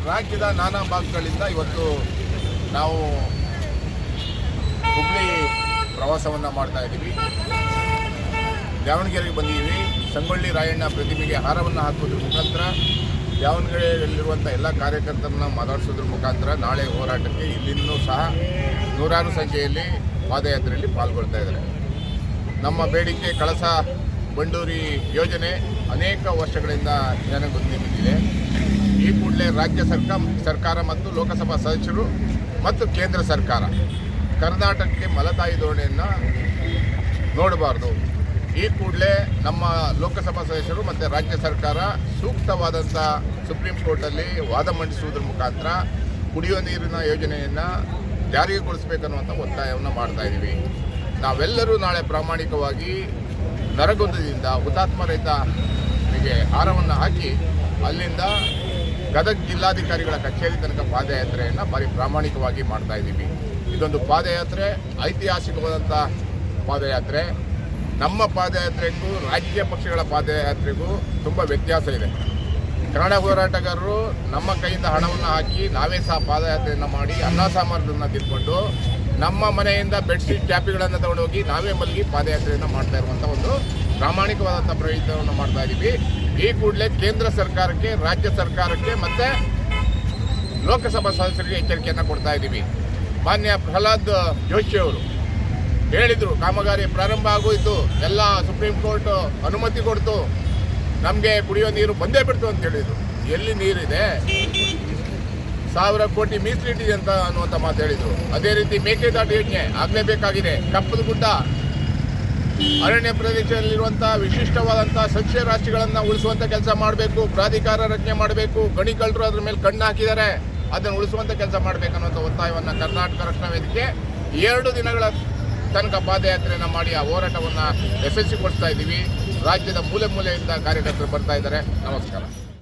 ರಾಜ್ಯದ ನಾನಾ ಭಾಗಗಳಿಂದ ಇವತ್ತು ನಾವು ಹುಬ್ಳಿ ಪ್ರವಾಸವನ್ನು ಮಾಡ್ತಾ ಇದ್ದೀವಿ. ದಾವಣಗೆರೆಗೆ ಬಂದಿದ್ದೀವಿ. ಸಂಗೊಳ್ಳಿ ರಾಯಣ್ಣ ಪ್ರತಿಮೆಗೆ ಹಾರವನ್ನು ಹಾಕೋದ್ರ ಮುಖಾಂತರ ದಾವಣಗೆರೆಯಲ್ಲಿರುವಂಥ ಎಲ್ಲ ಕಾರ್ಯಕರ್ತರನ್ನ ಮಾತಾಡಿಸೋದ್ರ ಮುಖಾಂತರ ನಾಳೆ ಹೋರಾಟಕ್ಕೆ ಇಲ್ಲಿಂದೂ ಸಹ ನೂರಾರು ಸಂಖ್ಯೆಯಲ್ಲಿ ಪಾದಯಾತ್ರೆಯಲ್ಲಿ ಪಾಲ್ಗೊಳ್ತಾ ಇದ್ದಾರೆ. ನಮ್ಮ ಬೇಡಿಕೆ ಕಳಸ ಬಂಡೂರಿ ಯೋಜನೆ ಅನೇಕ ವರ್ಷಗಳಿಂದ ಜನಗೊಂದು ಬಿದ್ದಿದೆ. ಈ ಕೂಡಲೇ ರಾಜ್ಯ ಸರ್ಕಾರ ಮತ್ತು ಲೋಕಸಭಾ ಸದಸ್ಯರು ಮತ್ತು ಕೇಂದ್ರ ಸರ್ಕಾರ ಕರ್ನಾಟಕಕ್ಕೆ ಮಲತಾಯಿ ಧೋರಣೆಯನ್ನು ನೋಡಬಾರ್ದು. ಈ ಕೂಡಲೇ ನಮ್ಮ ಲೋಕಸಭಾ ಸದಸ್ಯರು ಮತ್ತು ರಾಜ್ಯ ಸರ್ಕಾರ ಸೂಕ್ತವಾದಂಥ ಸುಪ್ರೀಂ ಕೋರ್ಟಲ್ಲಿ ವಾದ ಮಂಡಿಸುವುದರ ಮುಖಾಂತರ ಕುಡಿಯುವ ನೀರಿನ ಯೋಜನೆಯನ್ನು ಜಾರಿಗೊಳಿಸಬೇಕನ್ನುವಂಥ ಒತ್ತಾಯವನ್ನು ಮಾಡ್ತಾ ಇದ್ದೀವಿ. ನಾವೆಲ್ಲರೂ ನಾಳೆ ಪ್ರಾಮಾಣಿಕವಾಗಿ ನರಗುಂದದಿಂದ ಹುತಾತ್ಮ ರೈತರಿಗೆ ಹಾರವನ್ನು ಹಾಕಿ ಅಲ್ಲಿಂದ ಗದಗ ಜಿಲ್ಲಾಧಿಕಾರಿಗಳ ಕಚೇರಿ ತನಕ ಪಾದಯಾತ್ರೆಯನ್ನು ಭಾರಿ ಪ್ರಾಮಾಣಿಕವಾಗಿ ಮಾಡ್ತಾ ಇದ್ದೀವಿ. ಇದೊಂದು ಪಾದಯಾತ್ರೆ ಐತಿಹಾಸಿಕವಾದಂಥ ಪಾದಯಾತ್ರೆ. ನಮ್ಮ ಪಾದಯಾತ್ರೆಗೂ ರಾಜಕೀಯ ಪಕ್ಷಗಳ ಪಾದಯಾತ್ರೆಗೂ ತುಂಬ ವ್ಯತ್ಯಾಸ ಇದೆ. ಕನ್ನಡ ಹೋರಾಟಗಾರರು ನಮ್ಮ ಕೈಯಿಂದ ಹಣವನ್ನು ಹಾಕಿ ನಾವೇ ಸಹ ಪಾದಯಾತ್ರೆಯನ್ನು ಮಾಡಿ ಅನ್ನ ಸಾಮರ್ಥ್ಯವನ್ನು ತಿಳ್ಕೊಂಡು ನಮ್ಮ ಮನೆಯಿಂದ ಬೆಡ್ಶೀಟ್ ಟ್ಯಾಪಿಗಳನ್ನು ತಗೊಂಡೋಗಿ ನಾವೇ ಮಲಗಿ ಪಾದಯಾತ್ರೆಯನ್ನು ಮಾಡ್ತಾ ಇರುವಂಥ ಒಂದು ಪ್ರಾಮಾಣಿಕವಾದಂಥ ಪ್ರಯತ್ನವನ್ನು ಮಾಡ್ತಾ ಇದ್ದೀವಿ. ಈ ಕೂಡಲೇ ಕೇಂದ್ರ ಸರ್ಕಾರಕ್ಕೆ, ರಾಜ್ಯ ಸರ್ಕಾರಕ್ಕೆ ಮತ್ತು ಲೋಕಸಭಾ ಸದಸ್ಯರಿಗೆ ಎಚ್ಚರಿಕೆಯನ್ನು ಕೊಡ್ತಾ ಇದ್ದೀವಿ. ಮಾನ್ಯ ಪ್ರಹ್ಲಾದ್ ಜೋಶಿ ಅವರು ಹೇಳಿದರು, ಕಾಮಗಾರಿ ಪ್ರಾರಂಭ ಆಗೋಯಿತು, ಎಲ್ಲ ಸುಪ್ರೀಂ ಕೋರ್ಟ್ ಅನುಮತಿ ಕೊಡ್ತು, ನಮಗೆ ಕುಡಿಯೋ ನೀರು ಬಂದೇ ಬಿಡ್ತು ಅಂತ ಹೇಳಿದರು. ಎಲ್ಲಿ ನೀರಿದೆ? 1000 ಕೋಟಿ ಮೀಸಲಿಟ್ಟಿದೆ ಅಂತ ಅನ್ನುವಂಥ ಮಾತು ಹೇಳಿದರು. ಅದೇ ರೀತಿ ಮೇಕೆದಾಟು ಯೋಜನೆ ಆಗಲೇಬೇಕಾಗಿದೆ. ಕಪ್ಪದ ಗುಡ್ಡ ಅರಣ್ಯ ಪ್ರದೇಶದಲ್ಲಿರುವಂಥ ವಿಶಿಷ್ಟವಾದಂಥ ಸಸ್ಯ ರಾಶಿಗಳನ್ನು ಉಳಿಸುವಂಥ ಕೆಲಸ ಮಾಡಬೇಕು. ಪ್ರಾಧಿಕಾರ ರಚನೆ ಮಾಡಬೇಕು. ಗಣಿಕಳ್ಳರು ಅದ್ರ ಮೇಲೆ ಕಣ್ಣು ಹಾಕಿದ್ದಾರೆ, ಅದನ್ನು ಉಳಿಸುವಂಥ ಕೆಲಸ ಮಾಡಬೇಕನ್ನುವಂಥ ಒತ್ತಾಯವನ್ನು ಕರ್ನಾಟಕ ರಕ್ಷಣಾ ವೇದಿಕೆ 2 ದಿನಗಳ ತನಕ ಪಾದಯಾತ್ರೆಯನ್ನು ಮಾಡಿ ಆ ಹೋರಾಟವನ್ನು ಯಶಸ್ವಿಗೊಳಿಸ್ತಾ ಇದ್ದೀವಿ. ರಾಜ್ಯದ ಮೂಲೆ ಮೂಲೆಯಿಂದ ಕಾರ್ಯಕರ್ತರು ಬರ್ತಾ ಇದ್ದಾರೆ. ನಮಸ್ಕಾರ.